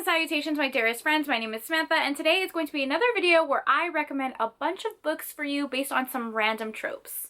salutations, my dearest friends. My name is Samantha, and today is going to be another video where I recommend a bunch of books for you based on some random tropes.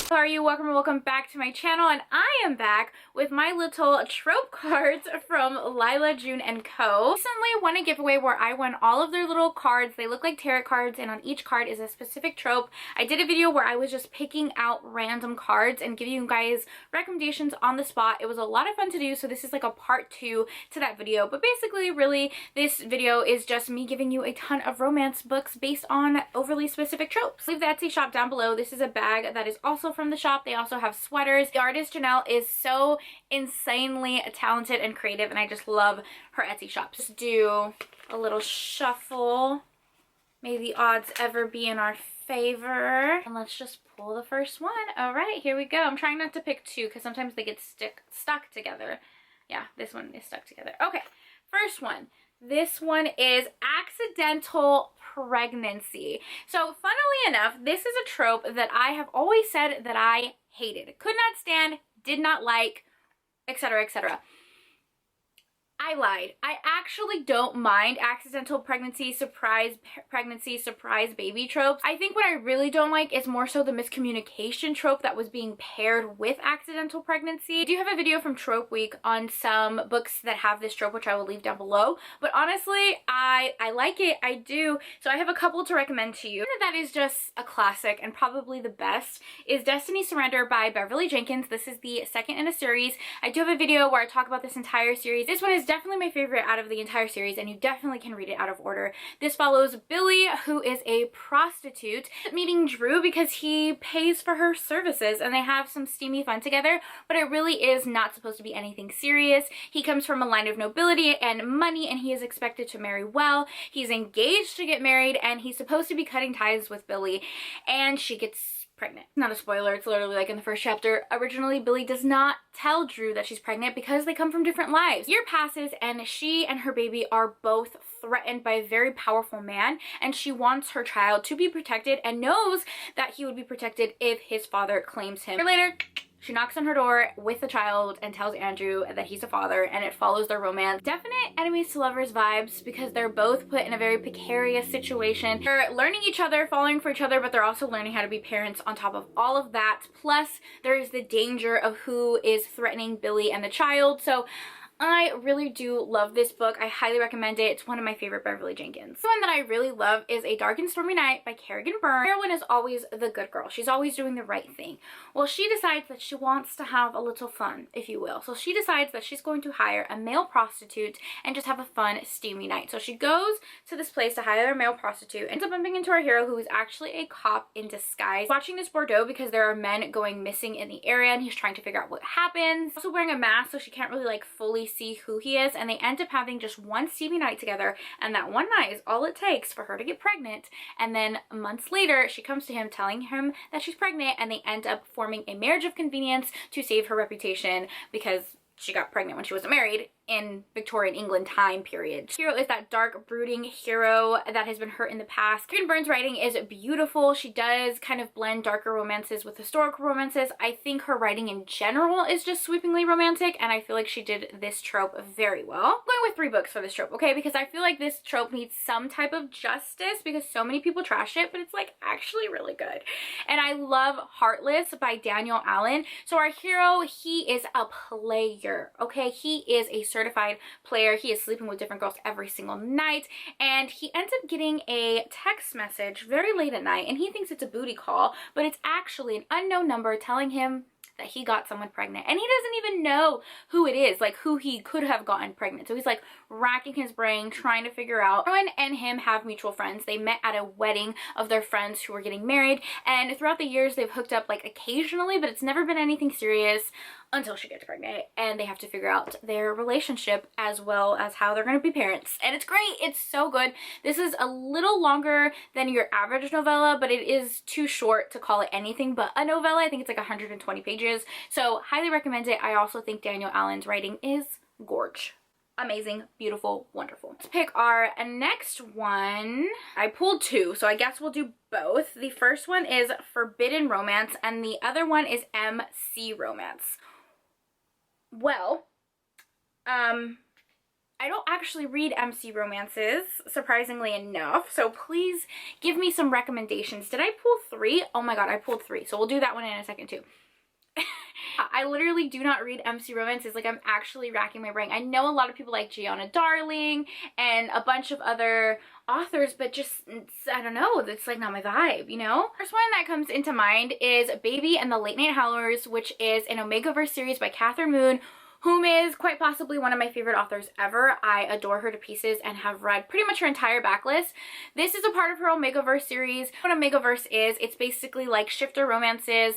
How are you? Welcome back to my channel, and I am back with my little trope cards from Lila, June & Co. Recently won a giveaway where I won all of their little cards. They look like tarot cards, and on each card is a specific trope. I did a video where I was just picking out random cards and giving you guys recommendations on the spot. It was a lot of fun to do, so this is like a part 2 to that video. But basically, really, this video is just me giving you a ton of romance books based on overly specific tropes. Leave the Etsy shop down below. This is a bag that is also from the shop. They also have sweaters. The artist Janelle is so insanely talented and creative, and I just love her Etsy shop. Just do a little shuffle. May the odds ever be in our favor. And let's just pull the first one. All right, here we go. I'm trying not to pick two because sometimes they get stuck together. Yeah, this one is stuck together. Okay, first one. This one is accidental pregnancy. So funnily enough, this is a trope that I have always said that I hated, could not stand, did not like, etc., etc. I lied. I actually don't mind accidental pregnancy, surprise baby tropes. I think what I really don't like is more so the miscommunication trope that was being paired with accidental pregnancy. I do have a video from Trope Week on some books that have this trope, which I will leave down below. But honestly, I like it. I do. So I have a couple to recommend to you. That is just a classic and probably the best is Destiny Surrender by Beverly Jenkins. This is the second in a series. I do have a video where I talk about this entire series. This one is definitely my favorite out of the entire series, and you definitely can read it out of order. This follows Billy, who is a prostitute, meeting Drew because he pays for her services, and they have some steamy fun together, but it really is not supposed to be anything serious. He comes from a line of nobility and money, and he is expected to marry well. He's engaged to get married, and he's supposed to be cutting ties with Billy, and she gets pregnant. Not a spoiler, it's literally like in the first chapter. Originally, Billy does not tell Drew that she's pregnant because they come from different lives. Year passes and she and her baby are both threatened by a very powerful man, and she wants her child to be protected and knows that he would be protected if his father claims him. A year later, she knocks on her door with the child and tells Andrew that he's a father, and it follows their romance. Definite enemies to lovers vibes because they're both put in a very precarious situation. They're learning each other, falling for each other, but they're also learning how to be parents on top of all of that. Plus, there's the danger of who is threatening Billy and the child. So I really do love this book. I highly recommend it. It's one of my favorite Beverly Jenkins. The one that I really love is A Dark and Stormy Night by Kerrigan Byrne. Heroine is always the good girl. She's always doing the right thing. Well, she decides that she wants to have a little fun, if you will. So she decides that she's going to hire a male prostitute and just have a fun, steamy night. So she goes to this place to hire a male prostitute and ends up bumping into our hero, who is actually a cop in disguise, watching this Bordeaux because there are men going missing in the area, and he's trying to figure out what happens. Also wearing a mask, so she can't really like fully see who he is, and they end up having just one steamy night together, and that one night is all it takes for her to get pregnant. And then months later, she comes to him telling him that she's pregnant, and they end up forming a marriage of convenience to save her reputation because she got pregnant when she wasn't married in Victorian England time period. Hero is that dark, brooding hero that has been hurt in the past. Kerrigan Byrne's writing is beautiful. She does kind of blend darker romances with historical romances. I think her writing in general is just sweepingly romantic, and I feel like she did this trope very well. I'm going with 3 books for this trope, okay? Because I feel like this trope needs some type of justice because so many people trash it, but it's like actually really good. And I love Heartless by Daniel Allen. So our hero, he is a player, okay? He is a certified player. He is sleeping with different girls every single night, and he ends up getting a text message very late at night, and he thinks it's a booty call, but it's actually an unknown number telling him that he got someone pregnant, and he doesn't even know who it is, like who he could have gotten pregnant. So he's like racking his brain trying to figure out. Rowan and him have mutual friends. They met at a wedding of their friends who were getting married, and throughout the years they've hooked up like occasionally, but it's never been anything serious until she gets pregnant, and they have to figure out their relationship as well as how they're going to be parents. And it's great. It's so good. This is a little longer than your average novella, but it is too short to call it anything but a novella. I think it's like 120 pages, so highly recommend it. I also think Daniel Allen's writing is gorge. amazing, beautiful, wonderful. Let's pick our next one. I pulled two, so I guess we'll do both. The first one is Forbidden Romance, and the other one is MC Romance. Well, I don't actually read MC romances, surprisingly enough, so please give me some recommendations. Did I pull three? Oh my god, I pulled three, so we'll do that one in a second too. I literally do not read MC romances. Like, I'm actually racking my brain. I know a lot of people like Gianna Darling and a bunch of other authors, but just, I don't know, that's like not my vibe, you know? First one that comes into mind is Baby and the Late Night Howlers, which is an Omegaverse series by Catherine Moon, whom is quite possibly one of my favorite authors ever. I adore her to pieces and have read pretty much her entire backlist. This is a part of her Omegaverse series. What Omegaverse is, it's basically like shifter romances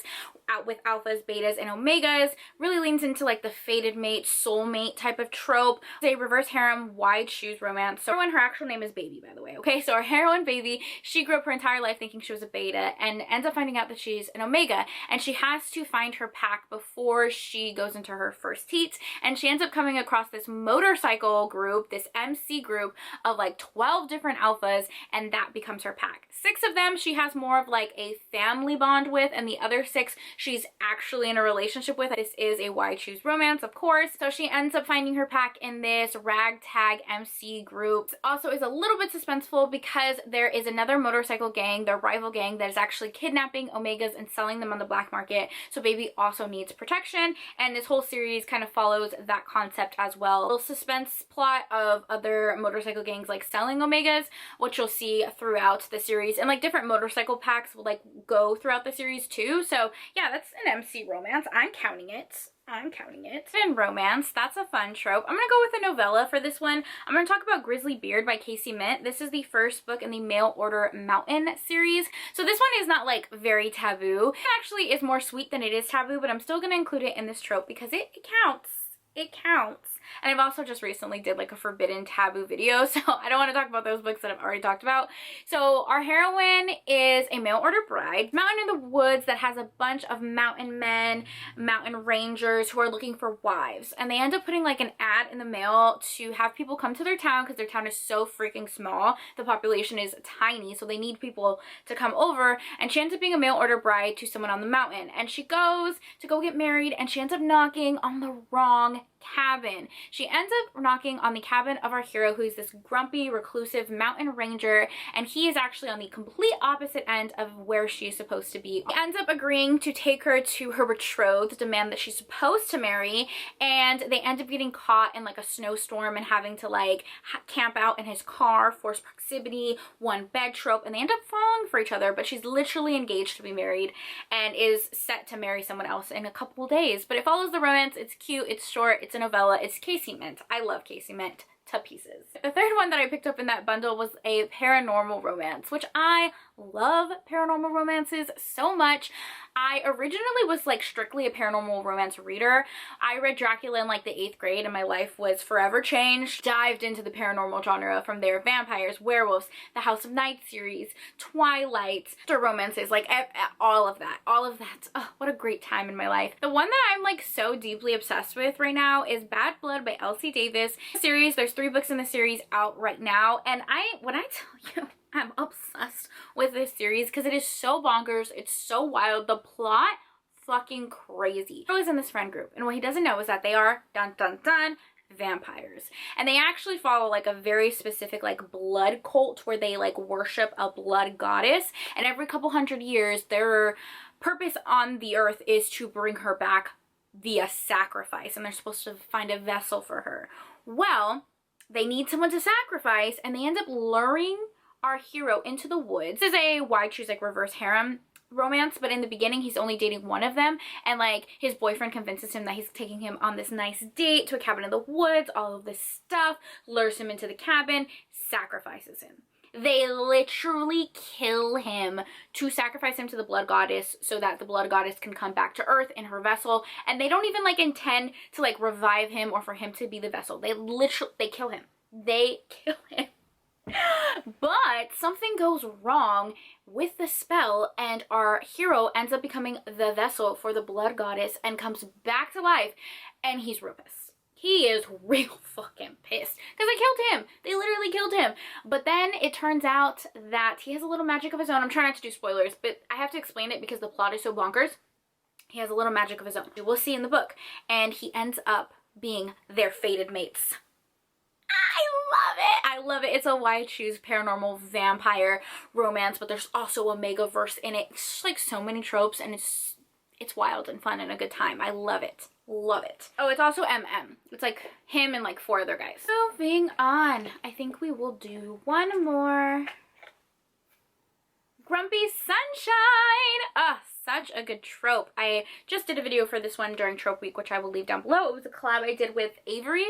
out with alphas, betas, and omegas. Really leans into like the fated mate, soulmate type of trope. It's a reverse harem, wide shoes romance. So her actual name is Baby, by the way, okay? So our heroine, Baby, she grew up her entire life thinking she was a beta and ends up finding out that she's an omega, and she has to find her pack before she goes into her first heat. And she ends up coming across this motorcycle group, this MC group of like 12 different alphas, and that becomes her pack. 6 of them she has more of like a family bond with, and the other 6 she's actually in a relationship with. This is a wide shoes romance, of course. So she ends up finding her pack in this ragtag MC group. Also is a little bit suspenseful because there is another motorcycle gang, their rival gang, that is actually kidnapping omegas and selling them on the black market. So Baby also needs protection, and this whole series kind of follows that concept as well. A little suspense plot of other motorcycle gangs like selling omegas, which you'll see throughout the series, and like different motorcycle packs will like go throughout the series too. So yeah, that's an MC romance. I'm counting it. I'm counting it. In romance, that's a fun trope. I'm gonna go with a novella for this one. I'm gonna talk about Grizzly Beard by Casey Mint. This is the first book in the Mail Order Mountain series. So this one is not like very taboo. It actually is more sweet than it is taboo, but I'm still gonna include it in this trope because it counts. It counts. And I've also just recently did like a forbidden taboo video, so I don't want to talk about those books that I've already talked about. So our heroine is a mail order bride, mountain in the woods that has a bunch of mountain men, mountain rangers who are looking for wives. And they end up putting like an ad in the mail to have people come to their town because their town is so freaking small. The population is tiny, so they need people to come over. And she ends up being a mail order bride to someone on the mountain. And she goes to go get married, and she ends up knocking on the wrong cabin. She ends up knocking on the cabin of our hero, who is this grumpy, reclusive mountain ranger, and he is actually on the complete opposite end of where she is supposed to be. He ends up agreeing to take her to her betrothed, the man that she's supposed to marry, and they end up getting caught in like a snowstorm and having to like camp out in his car, forced proximity, one bed trope, and they end up falling for each other, but she's literally engaged to be married and is set to marry someone else in a couple days. But it follows the romance. It's cute, it's short, it's a novella, it's Casey Mint. I love Casey Mint to pieces. The third one that I picked up in that bundle was a paranormal romance, which I love paranormal romances so much. I originally was like strictly a paranormal romance reader. I read Dracula in like the 8th grade and my life was forever changed. Dived into the paranormal genre from there. Vampires, werewolves, the House of Night series, Twilight, romances, like all of that. Oh, what a great time in my life. The one that I'm like so deeply obsessed with right now is Bad Blood by Elsie Davis. Series, there's 3 books in the series out right now, and when I tell you, I'm obsessed with this series because it is so bonkers, it's so wild, the plot fucking crazy. I was in this friend group, and what he doesn't know is that they are, dun dun dun, vampires. And they actually follow like a very specific like blood cult where they like worship a blood goddess, and every couple hundred years their purpose on the earth is to bring her back via sacrifice, and they're supposed to find a vessel for her. Well, they need someone to sacrifice, and they end up luring our hero into the woods. This is a wide shoes like reverse harem romance, but in the beginning he's only dating one of them, and like his boyfriend convinces him that he's taking him on this nice date to a cabin in the woods, all of this stuff, lures him into the cabin, sacrifices him. They literally kill him to sacrifice him to the blood goddess so that the blood goddess can come back to earth in her vessel, and they don't even like intend to like revive him or for him to be the vessel. They kill him. They kill him. But something goes wrong with the spell, and our hero ends up becoming the vessel for the blood goddess and comes back to life, and he's real pissed. He is real fucking pissed because they killed him. They literally killed him. But then it turns out that he has a little magic of his own. I'm trying not to do spoilers, but I have to explain it because the plot is so bonkers. He has a little magic of his own. We'll see in the book. And he ends up being their fated mates. I love it. I love it. It's a why choose paranormal vampire romance, but there's also a megaverse in it. It's just like so many tropes, and it's wild and fun and a good time. I love it. Love it. Oh, it's also MM. It's like him and like 4 other guys. Moving on. I think we will do one more. Grumpy Sunshine. Such a good trope. I just did a video for this one during Trope Week, which I will leave down below. It was a collab I did with Avery,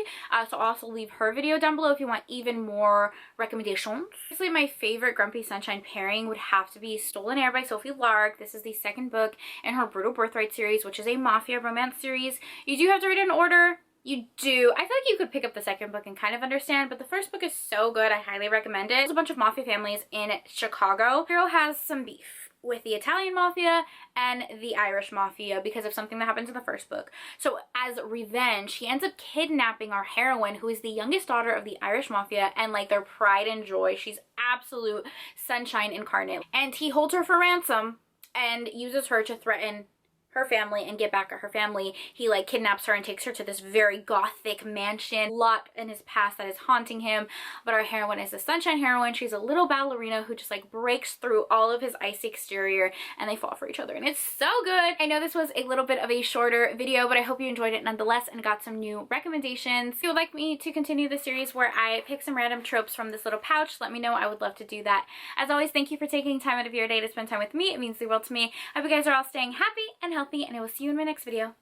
so I'll also leave her video down below if you want even more recommendations. Obviously, my favorite Grumpy Sunshine pairing would have to be Stolen Air by Sophie Lark. This is the 2nd book in her Brutal Birthright series, which is a mafia romance series. You do have to read it in order. You do. I feel like you could pick up the 2nd book and kind of understand, but the 1st book is so good. I highly recommend it. There's a bunch of mafia families in Chicago. Hero has some beef with the Italian mafia and the Irish mafia because of something that happens in the 1st book. So as revenge, he ends up kidnapping our heroine, who is the youngest daughter of the Irish mafia and like their pride and joy. She's absolute sunshine incarnate. And he holds her for ransom and uses her to threaten her family and get back at her family. He like kidnaps her and takes her to this very gothic mansion. Lot in his past that is haunting him, but our heroine is a sunshine heroine. She's a little ballerina who just like breaks through all of his icy exterior, and they fall for each other, and it's so good. I know this was a little bit of a shorter video, but I hope you enjoyed it nonetheless and got some new recommendations. If you would like me to continue the series where I pick some random tropes from this little pouch, let me know. I would love to do that. As always, thank you for taking time out of your day to spend time with me. It means the world to me. I hope you guys are all staying happy and healthy, and I will see you in my next video.